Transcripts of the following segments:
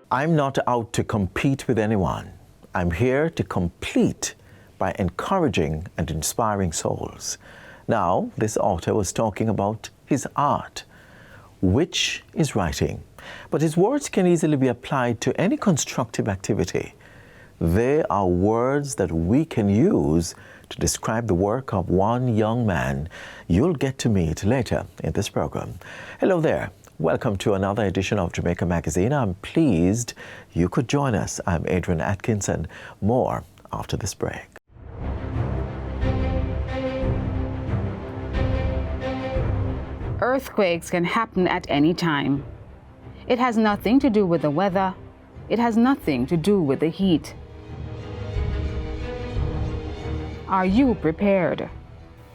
I'm not out to compete with anyone. I'm here to complete by encouraging and inspiring souls. Now, this author was talking about his art, which is writing. But his words can easily be applied to any constructive activity. They are words that we can use to describe the work of one young man you'll get to meet later in this program. Hello there. Welcome to another edition of Jamaica Magazine. I'm pleased you could join us. I'm Adrian Atkins, and more after this break. Earthquakes can happen at any time. It has nothing to do with the weather. It has nothing to do with the heat. Are you prepared?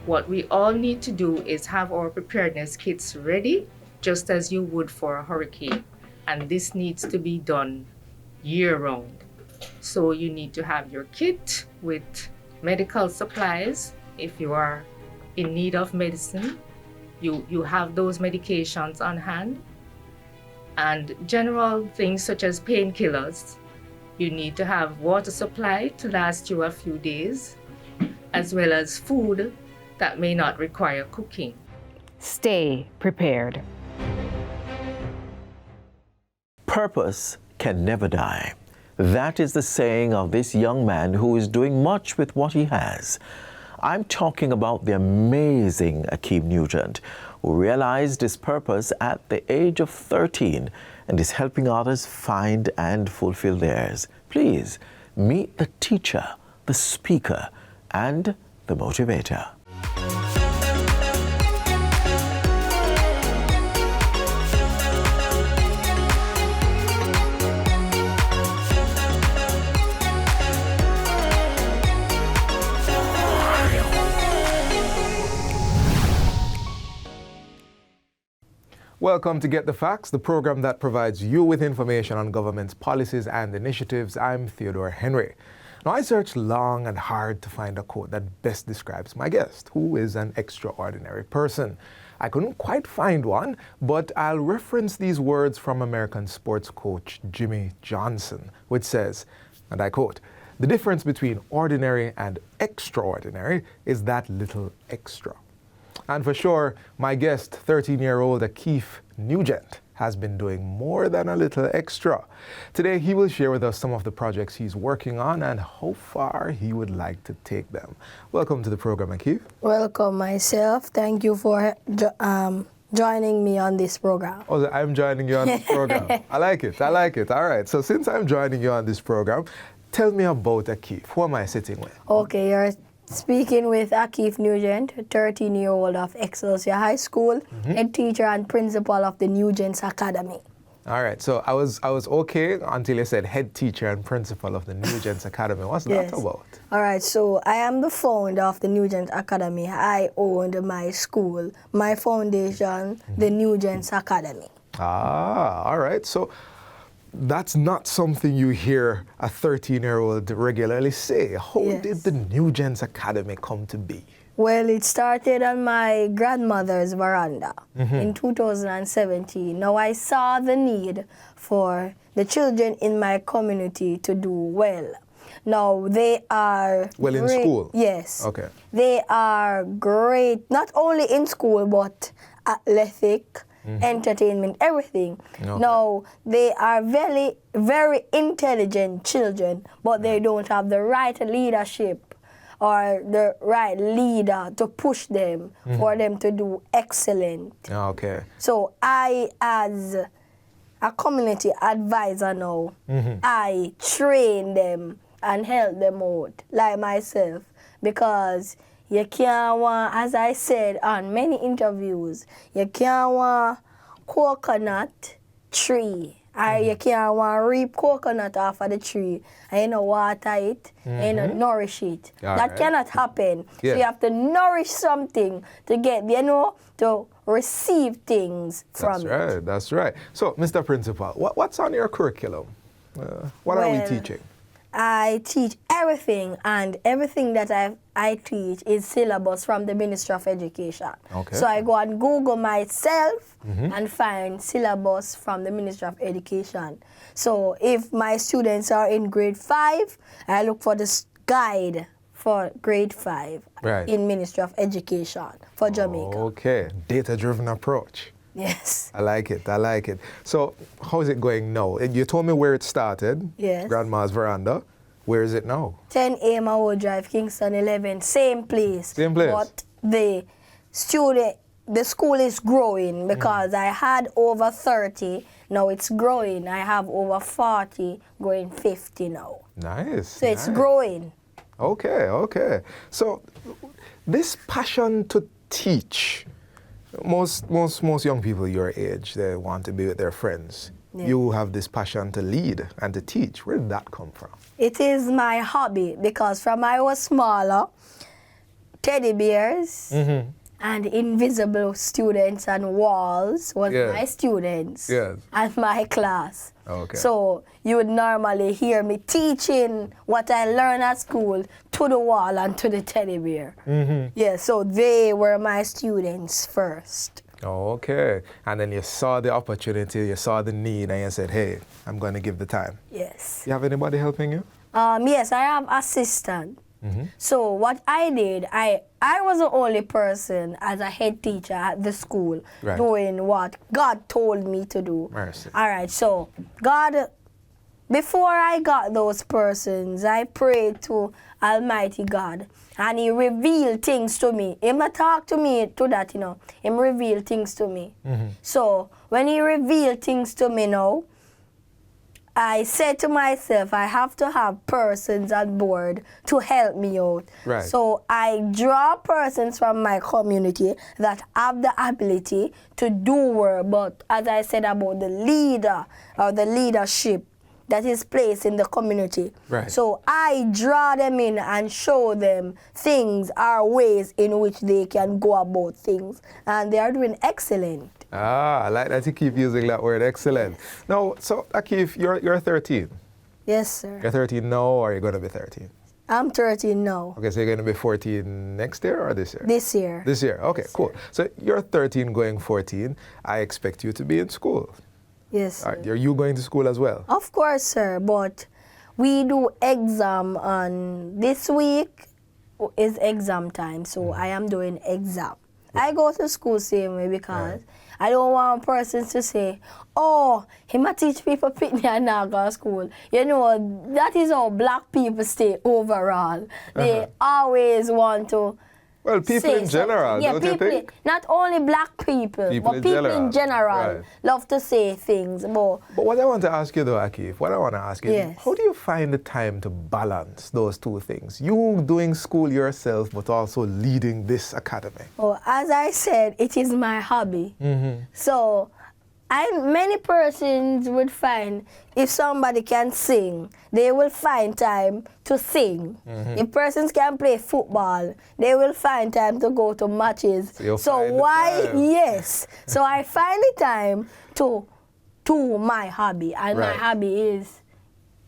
What we all need to do is have our preparedness kits ready, just as you would for a hurricane. And this needs to be done year-round. So you need to have your kit with medical supplies. If you are in need of medicine, you have those medications on hand. And general things such as painkillers. You need to have water supply to last you a few days, as well as food that may not require cooking. Stay prepared. Purpose can never die. That is the saying of this young man who is doing much with what he has. I'm talking about the amazing Akeem Newent, who realized his purpose at the age of 13 and is helping others find and fulfill theirs. Please meet the teacher, the speaker, and the motivator. Welcome to Get the Facts, the program that provides you with information on government's policies and initiatives. I'm Theodore Henry. Now, I searched long and hard to find a quote that best describes my guest, who is an extraordinary person. I couldn't quite find one, but I'll reference these words from American sports coach Jimmy Johnson, which says, and I quote, "The difference between ordinary and extraordinary is that little extra." And for sure, my guest, 13-year-old Akeem Newent, has been doing more than a little extra. Today, he will share with us some of the projects he's working on and how far he would like to take them. Welcome to the program, Akeem. Welcome myself. Thank you for joining me on this program. Oh, I'm joining you on this program. I like it. All right. So since I'm joining you on this program, tell me about Akeem. Who am I sitting with? Okay, you're speaking with Akeem Newent, 13-year-old of Excelsior High School, head teacher and principal of the Newent's Academy. All right, so I was okay until you said head teacher and principal of the Newent's Academy. What's that about? All right, so I am the founder of the Newent's Academy. I owned my school, my foundation, the Newent's Academy. Ah, all right. So that's not something you hear a 13-year-old regularly say. How did the Newent's Academy come to be? Well, it started on my grandmother's veranda in 2017. Now, I saw the need for the children in my community to do well. Now, they are well in school? Yes. Okay. They are great, not only in school, but athletic, entertainment, everything. Okay. Now, they are very, very intelligent children, but they don't have the right leadership or the right leader to push them for them to do excellent. Okay. So I, as a community advisor now, I train them and help them out, like myself, because you can't want, as I said on many interviews, you can't want coconut tree. You can't want reap coconut off of the tree and you know water it and you know nourish it. That cannot happen. Yeah. So you have to nourish something to get, to receive things from it. That's right. So, Mr. Principal, what's on your curriculum? What are we teaching? I teach everything, and everything that I teach is syllabus from the Ministry of Education. Okay. So I go and Google myself and find syllabus from the Ministry of Education. So if my students are in grade 5, I look for this guide for grade 5 in Ministry of Education for Jamaica. Okay, data-driven approach. Yes. I like it, I like it. So how is it going now? You told me where it started. Yes. Grandma's Veranda. Where is it now? 10A Mawo Drive, Kingston 11, same place. Same place. But the school is growing because I had over 30, now it's growing. I have over 40, going 50 now. Nice. So it's growing. Okay, okay. So this passion to teach, most young people your age, they want to be with their friends. Yeah. You have this passion to lead and to teach. Where did that come from? It is my hobby because from I was smaller, teddy bears and invisible students and walls was my students and my class. Okay. So you would normally hear me teaching what I learned at school to the wall and to the teddy bear. Yeah, so they were my students first. Okay. And then you saw the opportunity, you saw the need, and you said, hey, I'm going to give the time. Yes. You have anybody helping you? Yes, I have assistant. So what I did, I was the only person as a head teacher at the school doing what God told me to do. Mercy. All right, so God, before I got those persons, I prayed to Almighty God, and He revealed things to me. He not talk to me to that, He revealed things to me. So when He revealed things to me now, I said to myself, I have to have persons on board to help me out. Right. So I draw persons from my community that have the ability to do work, but as I said about the leader or the leadership that is placed in the community. Right. So I draw them in and show them things or ways in which they can go about things, and they are doing excellent. Ah, I like that you keep using that word, excellent. Now, so Akeem, you're 13. Yes, sir. You're 13 now, or are you going to be 13? I'm 13 now. Okay, so you're going to be 14 next year or this year? This year. This year, okay, This cool. year. So you're 13 going 14. I expect you to be in school. Yes, sir. Are you going to school as well? Of course, sir, but we do exam on this week is exam time, so I am doing exam. I go to school same way because I don't want persons to say, oh, he might teach people pitney and not go to school. That is how black people stay overall. They always want to Well, people in general, don't you think? Not only black people, but people in general love to say things. But what I want to ask you though, Akeem, what I want to ask you is, Yes. how do you find the time to balance those two things? You doing school yourself, but also leading this academy. as I said, it is my hobby. So many persons would find if somebody can sing, they will find time to sing. If persons can play football, they will find time to go to matches. So I find the time to do my hobby, and my hobby is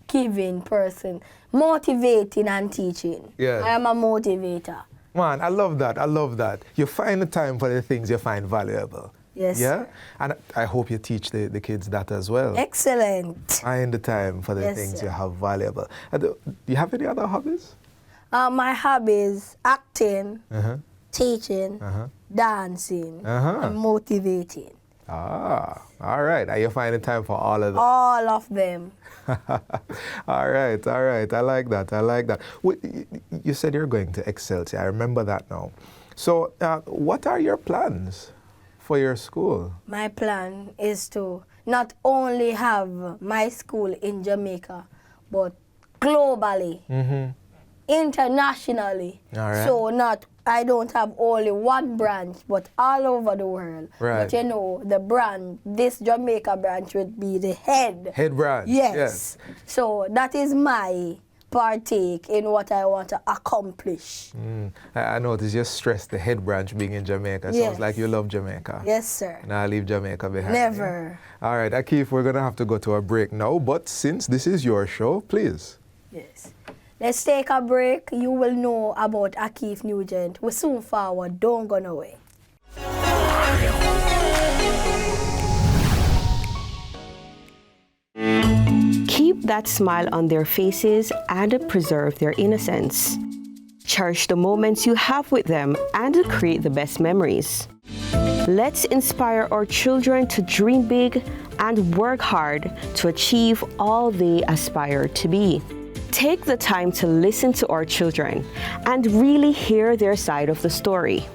giving person, motivating and teaching. Yes. I am a motivator. Man, I love that. I love that. You find the time for the things you find valuable. Yes. Yeah? And I hope you teach the kids that as well. Excellent. Find the time for the things sir. you have valuable. Do you have any other hobbies? My hobbies: acting, teaching, dancing, and motivating. Ah, all right. Are you finding time for all of them? All of them. All right. I like that. You said you're going to Excelsior. I remember that now. So what are your plans for your school? My plan is to not only have my school in Jamaica, but globally, internationally. All right. So I don't have only one branch, but all over the world. Right. But the branch, this Jamaica branch would be the head. Head branch. Yes. So that is my partake in what I want to accomplish. I noticed you stressed the head branch being in Jamaica. Yes. Sounds like you love Jamaica. Yes, sir. Now leave Jamaica behind. Never. Yeah? All right, Akeem, we're going to have to go to a break now, but since this is your show, please. Yes. Let's take a break. You will know about Akeem Newent. We're soon forward. Don't go nowhere. Keep that smile on their faces and preserve their innocence. Cherish the moments you have with them and create the best memories. Let's inspire our children to dream big and work hard to achieve all they aspire to be. Take the time to listen to our children and really hear their side of the story.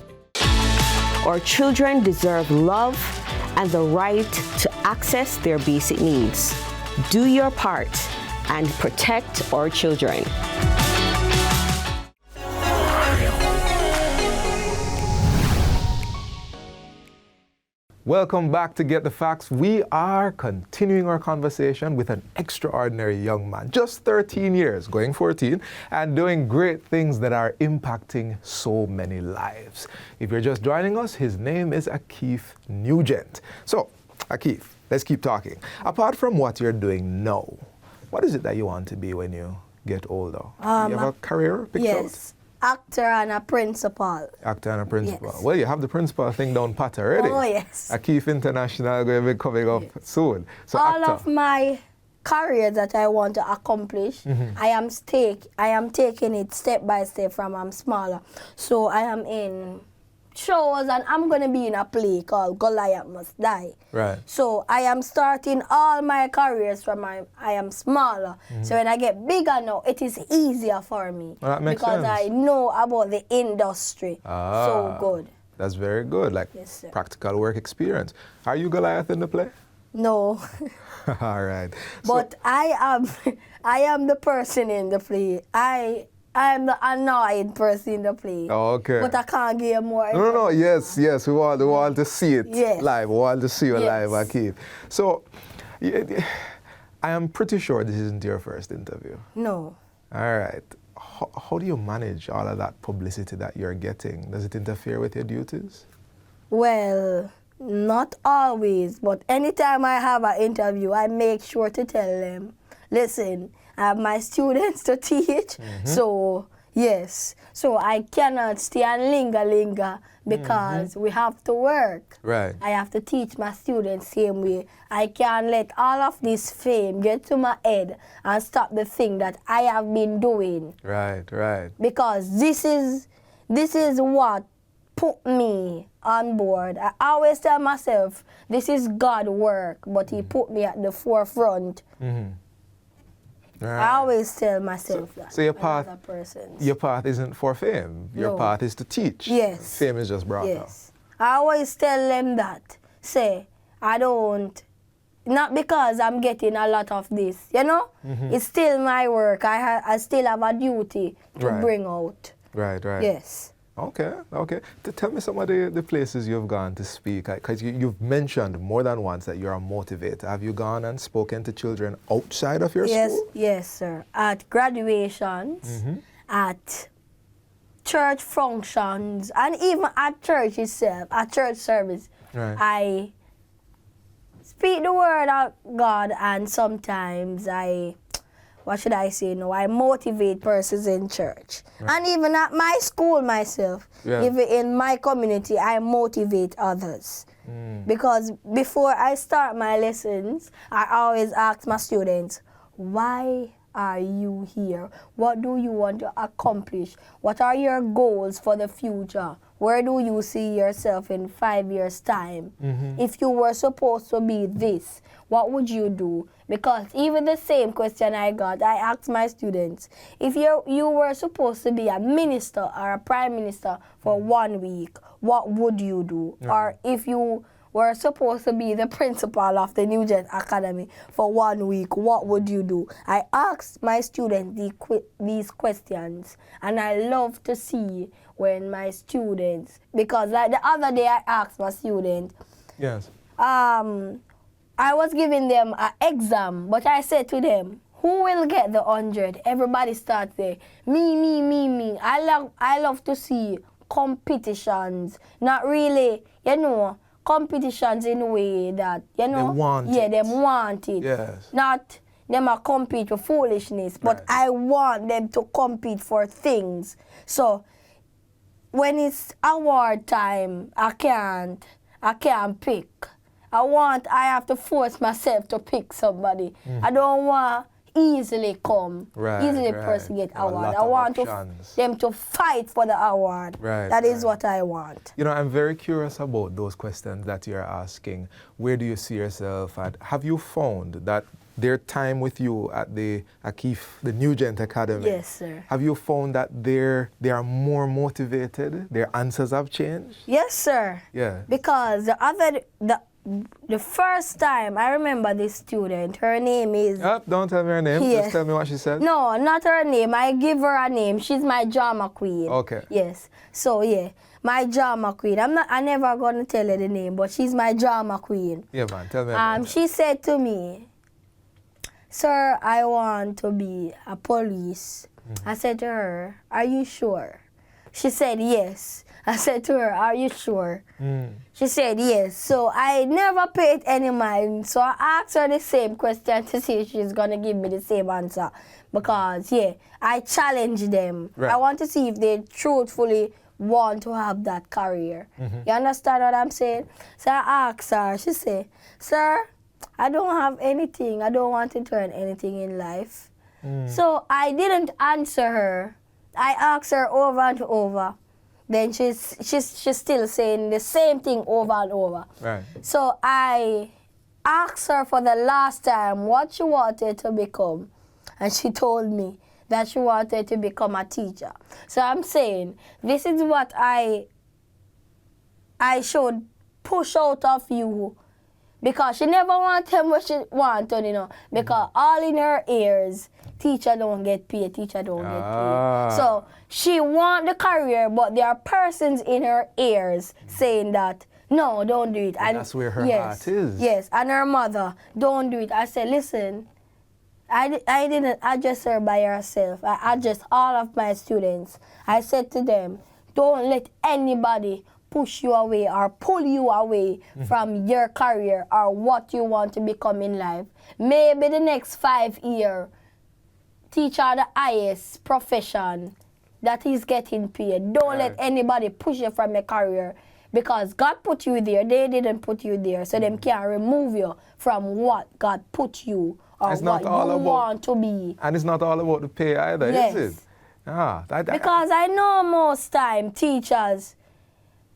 Our children deserve love and the right to access their basic needs. Do your part and protect our children. Welcome back to Get the Facts. We are continuing our conversation with an extraordinary young man, just 13 years, going 14, and doing great things that are impacting so many lives. If you're just joining us, his name is Akeem Newent. So, Akeem, let's keep talking. Apart from what you're doing now, what is it that you want to be when you get older? You have a career picked out? Yes. Actor and a principal. Actor and a principal. Yes. Well, you have the principal thing down pat already. Oh, yes. Akeem International going to be coming up soon. So All actor. of my career that I want to accomplish, I am taking it step by step from I'm smaller. So I am in shows and I'm going to be in a play called Goliath Must Die. Right. So I am starting all my careers from I am smaller. So when I get bigger now, it is easier for me. Well, that makes because sense. I know about the industry. So good. That's very good, like Yes, sir. practical work experience. Are you Goliath in the play? No. All right. But I am the person in the play. I am the annoyed person in the play. Oh, okay. But I can't give more. No, yes, we want to see it Yes. live. We want to see you Yes. live, Akeem. So, I am pretty sure this isn't your first interview. No. All right. How do you manage all of that publicity that you're getting? Does it interfere with your duties? Well, not always, but anytime I have an interview, I make sure to tell them, listen, I have my students to teach, so yes. So I cannot stay and linger because we have to work. Right. I have to teach my students same way. I can't let all of this fame get to my head and stop the thing that I have been doing. Right. Because this is what put me on board. I always tell myself, this is God's work, but He put me at the forefront. Right. I always tell myself that. So your path, another person's. your path isn't for fame. Your No. path is to teach. Yes. Fame is just brought up. Yes. I always tell them that. Say, I don't, not because I'm getting a lot of this, you know? It's still my work. I still have a duty to Right. bring out. Right. Yes. Okay. Tell me some of the places you've gone to speak, because you've mentioned more than once that you're a motivator. Have you gone and spoken to children outside of your school? Yes, sir. At graduations, at church functions, and even at church itself, at church service, Right. I speak the word of God, and sometimes I motivate persons in church. Right. And even at my school myself, Yeah. even in my community, I motivate others. Because before I start my lessons, I always ask my students, why are you here? What do you want to accomplish? What are your goals for the future? Where do you see yourself in 5 years' time? If you were supposed to be this, what would you do? Because even the same question I asked my students, if you were supposed to be a minister or a prime minister for 1 week, what would you do? Or if you were supposed to be the principal of the Newent Academy for 1 week, what would you do? I asked my students these questions, and I love to see when my students, because like the other day I asked my student, Yes. I was giving them an exam, but I said to them, who will get the 100? Everybody starts there, me. I love to see competitions, not really, competitions in a way that, They want yeah, it. them want it. Yes. Not them a compete for foolishness, but Right. I want them to compete for things. So when it's award time, I can't pick. I have to force myself to pick somebody. I don't want easily person get There are a award. lot I of want options. them to fight for the award. Right, That is right. what I want. You know, I'm very curious about those questions that you're asking. Where do you see yourself at? Have you found that their time with you at the Newent Academy? Yes, sir. Have you found that they are more motivated? Their answers have changed? Yes, sir. Yeah. Because the first time I remember this student, her name is Don't tell me her name. Yeah. Just tell me what she said. No, not her name. I give her a name. She's my drama queen. Okay. Yes. So yeah, my drama queen. I never gonna tell her the name, but she's my drama queen. Yeah, man. Tell me about it. She said to me, "Sir, I want to be a police." I said to her, "Are you sure?" She said, "Yes." I said to her, "Are you sure?" She said, "Yes." So I never paid any mind. So I asked her the same question to see if she's going to give me the same answer. Because, yeah, I challenge them. Right. I want to see if they truthfully want to have that career. You understand what I'm saying? So I asked her. She said, "Sir, I don't have anything. I don't want to turn anything in life." So I didn't answer her. I asked her over and over. Then she's still saying the same thing over and over. Right. So I asked her for the last time what she wanted to become. And she told me that she wanted to become a teacher. So I'm saying this is what I should push out of you. Because she never wanted him what she wanted, you know. Because all in her ears, teacher don't get paid, teacher don't get paid. So she want the career, but there are persons in her ears saying that, no, don't do it. And that's where her heart is. Yes, and her mother, don't do it. I said, listen, I didn't adjust her by herself. I adjust all of my students. I said to them, don't let anybody push you away or pull you away from your career or what you want to become in life. Maybe the next 5 years, teacher the highest profession that is getting paid. Don't let anybody push you from your career because God put you there. They didn't put you there, so them can't remove you from what God put you or It's what not all you about- want to be. And it's not all about the pay either, Yes. is it? Because I know most time teachers,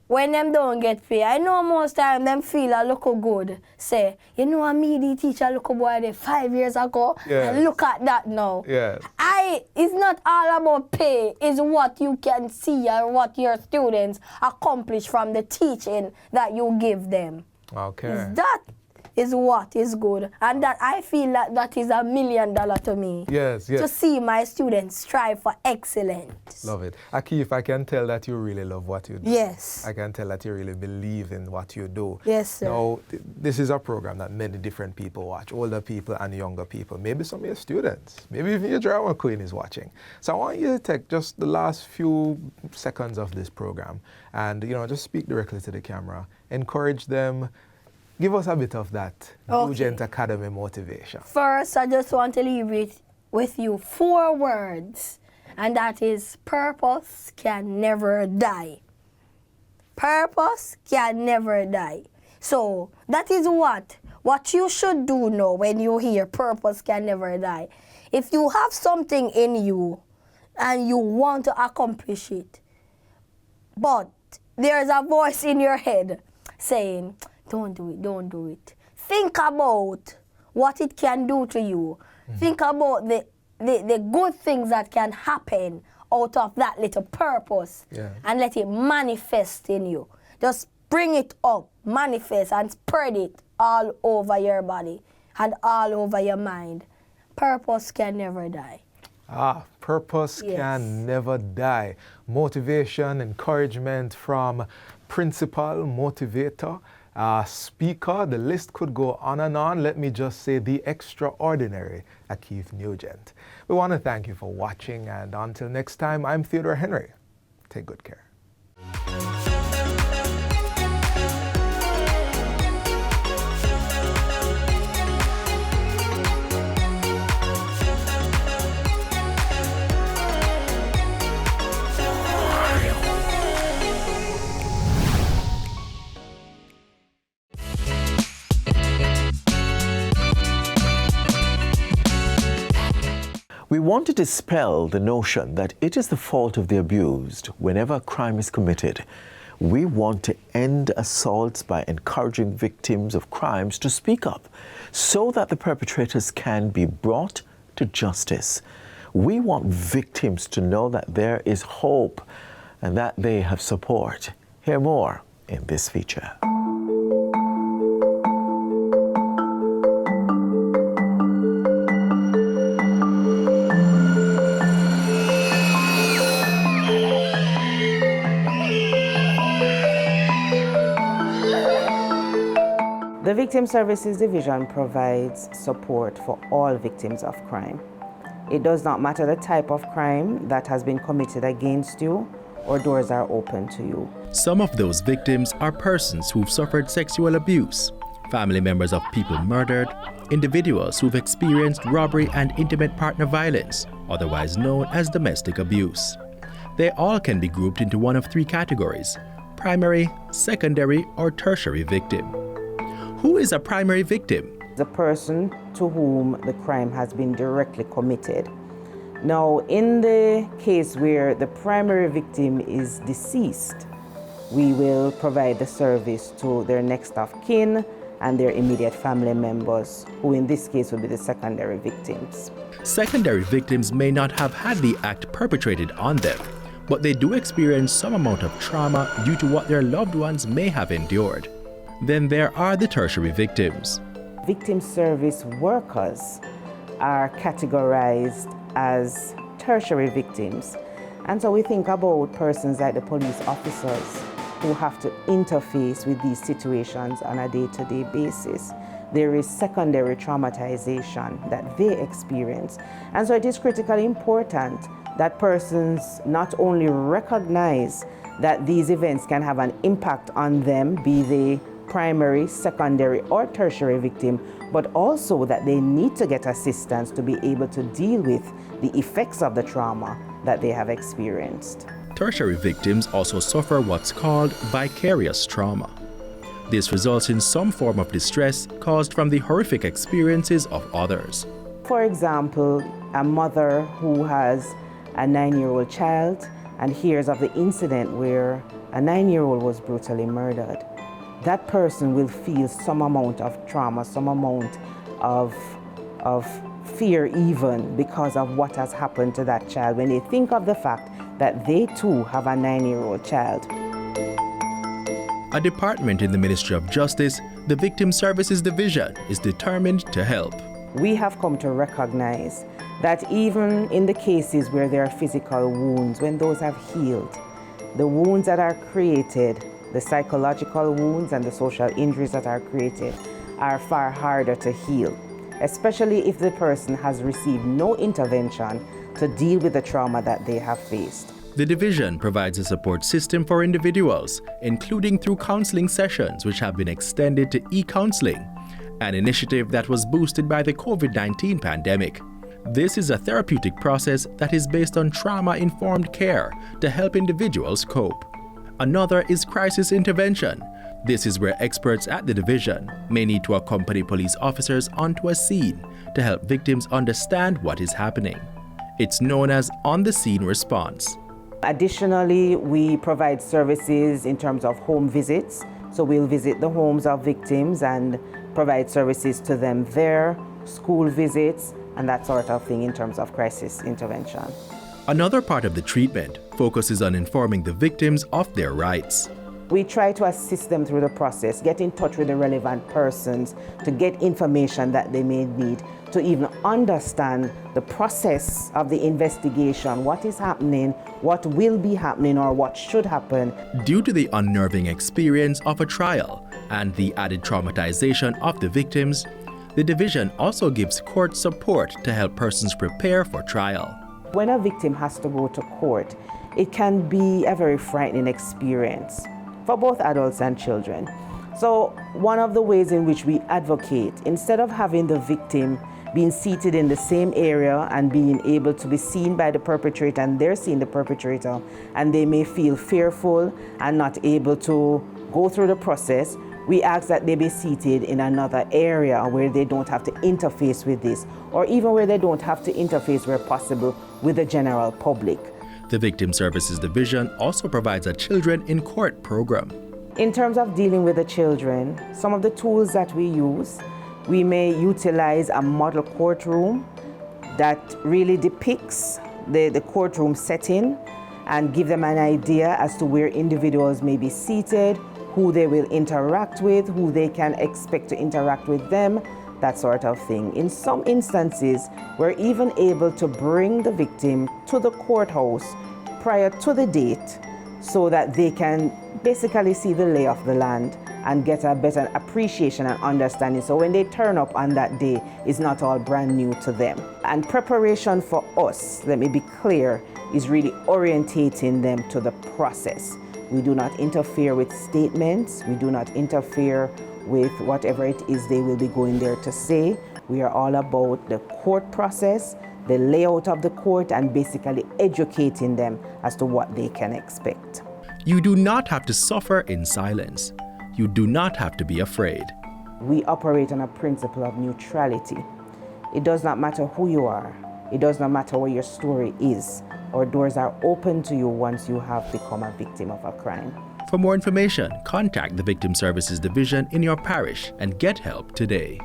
when them don't get paid, I know most time them feel a look good. Say, you know what me, the teacher look boy there 5 years ago, Yes. and look at that now. Yes. It's not all about pay, it's what you can see and what your students accomplish from the teaching that you give them. Okay. That is what is good. And that I feel that is $1 million to me. Yes, yes. To see my students strive for excellence. Love it. Akeem, I can tell that you really love what you do. Yes. I can tell that you really believe in what you do. Yes, sir. Now, this is a program that many different people watch, older people and younger people. Maybe some of your students, maybe even your drama queen is watching. So I want you to take just the last few seconds of this program and, just speak directly to the camera. Encourage them. Give us a bit of that Newent Academy motivation. First, I just want to leave with you 4 words, and that is purpose can never die. Purpose can never die. So that is what you should do now when you hear purpose can never die. If you have something in you and you want to accomplish it, but there's a voice in your head saying, don't do it, don't do it. Think about what it can do to you. Think about the good things that can happen out of that little purpose and let it manifest in you. Just bring it up, manifest and spread it all over your body and all over your mind. Purpose can never die. Purpose can never die. Motivation, encouragement from principal, motivator, speaker, the list could go on and on. Let me just say the extraordinary Akeem Newent. We want to thank you for watching, and until next time, I'm Theodore Henry. Take good care. want to dispel the notion that it is the fault of the abused whenever a crime is committed. We want to end assaults by encouraging victims of crimes to speak up so that the perpetrators can be brought to justice. We want victims to know that there is hope and that they have support. Hear more in this feature. The Victim Services Division provides support for all victims of crime. It does not matter the type of crime that has been committed against you, our doors are open to you. Some of those victims are persons who've suffered sexual abuse, family members of people murdered, individuals who've experienced robbery and intimate partner violence, otherwise known as domestic abuse. They all can be grouped into one of three categories: primary, secondary, or tertiary victim. Who is a primary victim? The person to whom the crime has been directly committed. Now, in the case where the primary victim is deceased, we will provide the service to their next of kin and their immediate family members, who in this case will be the secondary victims. Secondary victims may not have had the act perpetrated on them, but they do experience some amount of trauma due to what their loved ones may have endured. Then there are the tertiary victims. Victim service workers are categorized as tertiary victims. And so we think about persons like the police officers who have to interface with these situations on a day-to-day basis. There is secondary traumatization that they experience. And so it is critically important that persons not only recognize that these events can have an impact on them, be they primary, secondary, or tertiary victim, but also that they need to get assistance to be able to deal with the effects of the trauma that they have experienced. Tertiary victims also suffer what's called vicarious trauma. This results in some form of distress caused from the horrific experiences of others. For example, a mother who has a 9-year-old child and hears of the incident where a 9-year-old was brutally murdered. That person will feel some amount of trauma, some amount of fear even because of what has happened to that child when they think of the fact that they too have a 9-year-old child. A department in the Ministry of Justice, the Victim Services Division, is determined to help. We have come to recognize that even in the cases where there are physical wounds, when those have healed, the wounds that are created, the psychological wounds and the social injuries that are created are far harder to heal, especially if the person has received no intervention to deal with the trauma that they have faced. The division provides a support system for individuals, including through counseling sessions which have been extended to e-counseling, an initiative that was boosted by the COVID-19 pandemic. This is a therapeutic process that is based on trauma-informed care to help individuals cope. Another is crisis intervention. This is where experts at the division may need to accompany police officers onto a scene to help victims understand what is happening. It's known as on-the-scene response. Additionally, we provide services in terms of home visits. So we'll visit the homes of victims and provide services to them there, school visits, and that sort of thing in terms of crisis intervention. Another part of the treatment focuses on informing the victims of their rights. We try to assist them through the process, get in touch with the relevant persons to get information that they may need to even understand the process of the investigation, what is happening, what will be happening, or what should happen. Due to the unnerving experience of a trial and the added traumatization of the victims, the division also gives court support to help persons prepare for trial. When a victim has to go to court, it can be a very frightening experience for both adults and children. So one of the ways in which we advocate, instead of having the victim being seated in the same area and being able to be seen by the perpetrator and they're seeing the perpetrator and they may feel fearful and not able to go through the process, we ask that they be seated in another area where they don't have to interface with this, or even where they don't have to interface where possible with the general public. The Victim Services Division also provides a Children in Court program. In terms of dealing with the children, some of the tools that we use, we may utilize a model courtroom that really depicts the courtroom setting and give them an idea as to where individuals may be seated, who they will interact with, who they can expect to interact with them, that sort of thing. In some instances, we're even able to bring the victim to the courthouse prior to the date so that they can basically see the lay of the land and get a better appreciation and understanding. So when they turn up on that day, it's not all brand new to them. And preparation for us, let me be clear, is really orientating them to the process. We do not interfere with statements. We do not interfere with whatever it is they will be going there to say. We are all about the court process, the layout of the court, and basically educating them as to what they can expect. You do not have to suffer in silence. You do not have to be afraid. We operate on a principle of neutrality. It does not matter who you are. It does not matter what your story is. Our doors are open to you once you have become a victim of a crime. For more information, contact the Victim Services Division in your parish and get help today.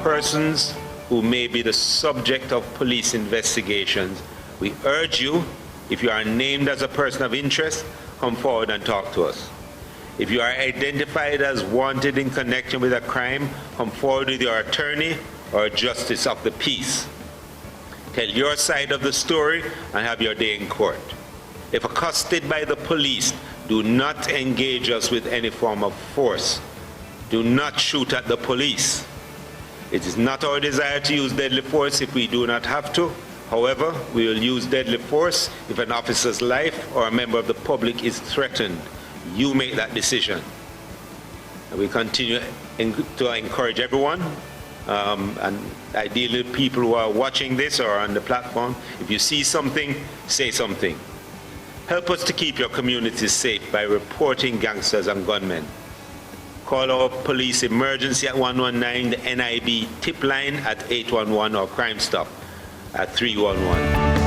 Persons who may be the subject of police investigations, we urge you, if you are named as a person of interest, come forward and talk to us. If you are identified as wanted in connection with a crime, come forward with your attorney or justice of the peace. Tell your side of the story and have your day in court. If accosted by the police, do not engage us with any form of force. Do not shoot at the police. It is not our desire to use deadly force if we do not have to. However, we will use deadly force if an officer's life or a member of the public is threatened. You make that decision. And we continue to encourage everyone, and ideally people who are watching this or on the platform, if you see something, say something. Help us to keep your communities safe by reporting gangsters and gunmen. Call our police emergency at 119, the NIB tip line at 811, or Crime Stop at 311.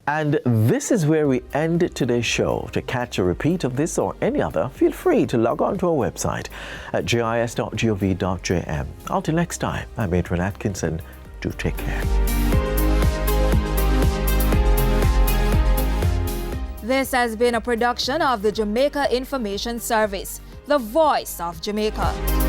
And this is where we end today's show. To catch a repeat of this or any other, feel free to log on to our website at gis.gov.jm. Until next time, I'm Adrian Atkinson. Do take care. This has been a production of the Jamaica Information Service, the voice of Jamaica.